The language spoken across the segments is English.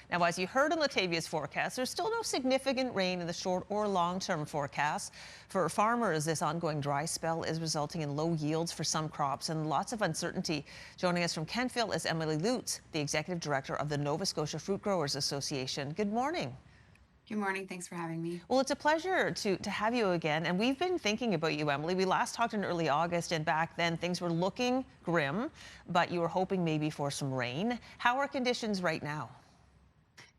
Now, as you heard in Latavia's forecast, there's still no significant rain in the short or long-term forecast. For farmers, this ongoing dry spell is resulting in low yields for some crops and lots of uncertainty. Joining us from Kentville is Emily Lutz, the Executive Director of the Nova Scotia Fruit Growers Association. Good morning. Good morning. Thanks for having me. Well, it's a pleasure to have you again. And we've been thinking about you, Emily. We last talked in early August, and back then things were looking grim, but you were hoping maybe for some rain. How are conditions right now?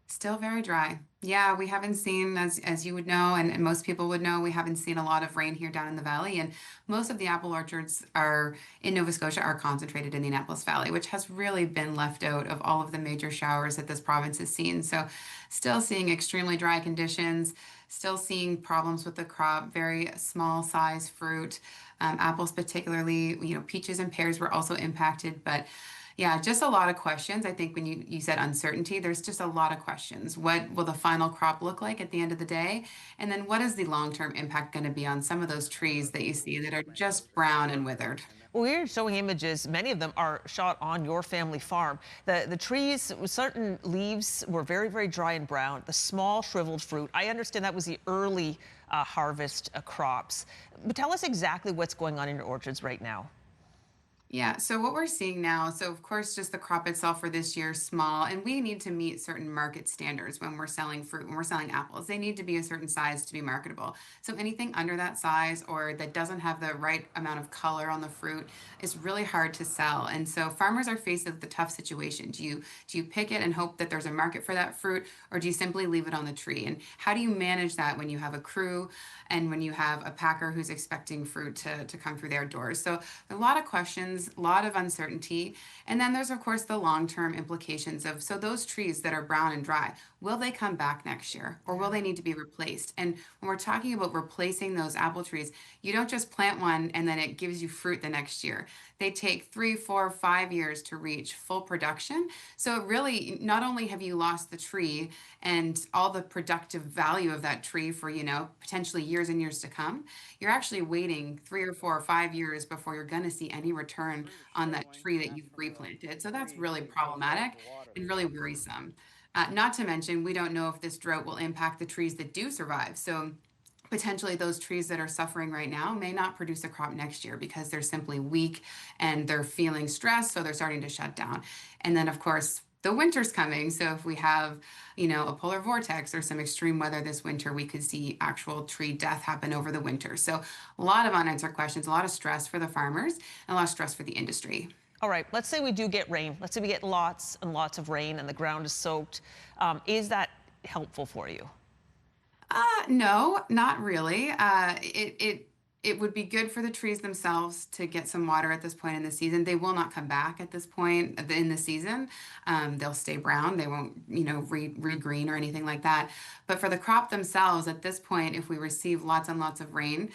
Still very dry. Yeah, we haven't seen, as you would know, and most people would know, we haven't seen a lot of rain here down in the valley. And most of the apple orchards are in Nova Scotia are concentrated in the Annapolis Valley, which has really been left out of all of the major showers that this province has seen. So still seeing extremely dry conditions, still seeing problems with the crop, very small size fruit. Apples particularly, peaches and pears were also impacted, but yeah, just a lot of questions. I think when you said uncertainty, there's just a lot of questions. What will the final crop look like at the end of the day? And then what is the long-term impact going to be on some of those trees that you see that are just brown and withered? Well, we're showing images. Many of them are shot on your family farm. The trees, certain leaves were very, very dry and brown. The small shriveled fruit. I understand that was the early harvest crops. But tell us exactly what's going on in your orchards right now. Yeah, so what we're seeing now, so of course, just the crop itself for this year is small, and we need to meet certain market standards when we're selling fruit, when we're selling apples. They need to be a certain size to be marketable. So anything under that size or that doesn't have the right amount of color on the fruit is really hard to sell. And so farmers are faced with the tough situation. Do you pick it and hope that there's a market for that fruit, or do you simply leave it on the tree? And how do you manage that when you have a crew and when you have a packer who's expecting fruit to come through their doors? So a lot of questions, a lot of uncertainty. And then there's, of course, the long-term implications of, so those trees that are brown and dry, will they come back next year or will they need to be replaced? And when we're talking about replacing those apple trees, you don't just plant one and then it gives you fruit the next year. They take 3, 4, 5 years to reach full production. So it really, not only have you lost the tree and all the productive value of that tree for, potentially years and years to come, you're actually waiting 3 or 4 or 5 years before you're going to see any return on that tree that you've replanted. So that's really problematic and really worrisome. Not to mention, we don't know if this drought will impact the trees that do survive. So potentially those trees that are suffering right now may not produce a crop next year because they're simply weak and they're feeling stressed, so they're starting to shut down. And then, of course, the winter's coming. So if we have, a polar vortex or some extreme weather this winter, we could see actual tree death happen over the winter. So a lot of unanswered questions, a lot of stress for the farmers, and a lot of stress for the industry. All right, let's say we do get rain. Let's say we get lots and lots of rain and the ground is soaked. Is that helpful for you? No, not really. It would be good for the trees themselves to get some water at this point in the season. They will not come back at this point in the season. They'll stay brown. They won't, regreen or anything like that. But for the crop themselves, at this point, if we receive lots and lots of rain,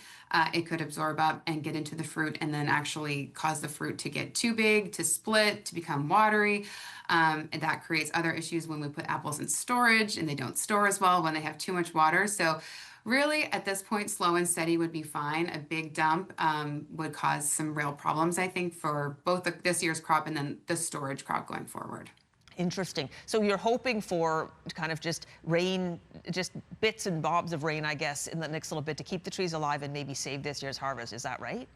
it could absorb up and get into the fruit and then actually cause the fruit to get too big, to split, to become watery. And that creates other issues when we put apples in storage and they don't store as well when they have too much water. So really, at this point, slow and steady would be fine. A big dump would cause some real problems, I think, for both this year's crop and then the storage crop going forward. Interesting. So you're hoping for kind of just rain, just bits and bobs of rain, I guess, in the next little bit to keep the trees alive and maybe save this year's harvest. Is that right?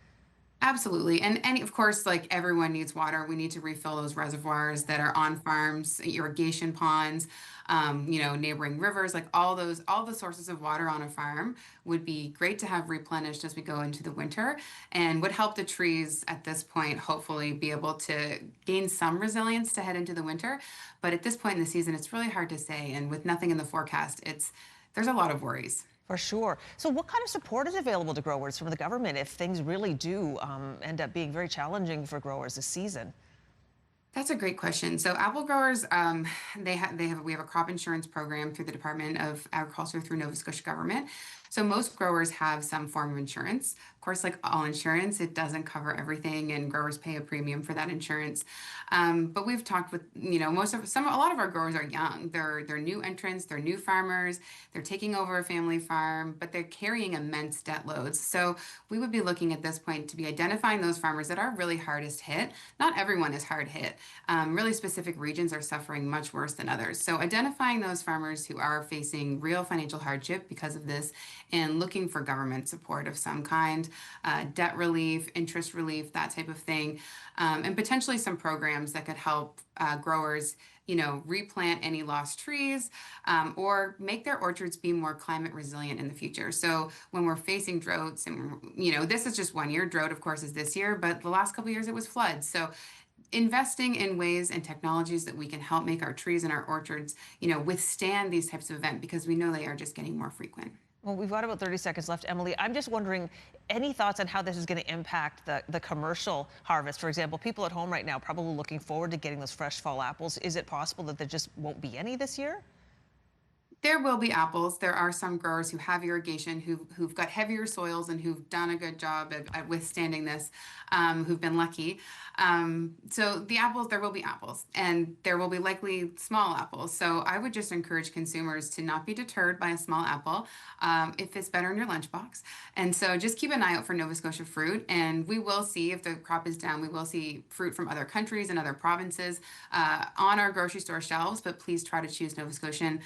Absolutely. And of course, like everyone needs water, we need to refill those reservoirs that are on farms, irrigation ponds, neighboring rivers, like all the sources of water on a farm would be great to have replenished as we go into the winter and would help the trees at this point, hopefully be able to gain some resilience to head into the winter. But at this point in the season, it's really hard to say. And with nothing in the forecast, there's a lot of worries. For sure. So what kind of support is available to growers from the government if things really do end up being very challenging for growers this season? That's a great question. So apple growers, we have a crop insurance program through the Department of Agriculture through Nova Scotia government. So most growers have some form of insurance. Of course, like all insurance, it doesn't cover everything, and growers pay a premium for that insurance. But we've talked with, a lot of our growers are young. They're new entrants, they're new farmers, they're taking over a family farm, but they're carrying immense debt loads. So we would be looking at this point to be identifying those farmers that are really hardest hit. Not everyone is hard hit. Really specific regions are suffering much worse than others. So identifying those farmers who are facing real financial hardship because of this and looking for government support of some kind, debt relief, interest relief, that type of thing, and potentially some programs that could help growers, replant any lost trees, or make their orchards be more climate resilient in the future. So when we're facing droughts, and this is just 1 year. Drought, of course, is this year, but the last couple of years it was floods. So investing in ways and technologies that we can help make our trees and our orchards, withstand these types of events, because we know they are just getting more frequent. Well, we've got about 30 seconds left, Emily. I'm just wondering, any thoughts on how this is going to impact the commercial harvest? For example, people at home right now probably looking forward to getting those fresh fall apples. Is it possible that there just won't be any this year? There will be apples. There are some growers who have irrigation, who've got heavier soils and who've done a good job at withstanding this, who've been lucky. So the apples, there will be apples, and there will be likely small apples. So I would just encourage consumers to not be deterred by a small apple, if it's better in your lunchbox. And so just keep an eye out for Nova Scotia fruit, and we will see if the crop is down. We will see fruit from other countries and other provinces on our grocery store shelves. But please try to choose Nova Scotian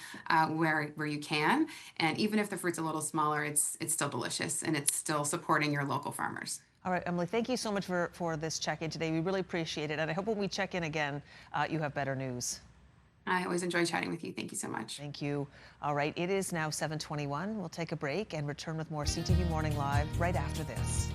where you can. And even if the fruit's a little smaller, it's still delicious, and it's still supporting your local farmers. All right, Emily, thank you so much for this check-in today. We really appreciate it. And I hope when we check in again, you have better news. I always enjoy chatting with you. Thank you so much. Thank you. All right, it is now 7:21. We'll take a break and return with more CTV Morning Live right after this.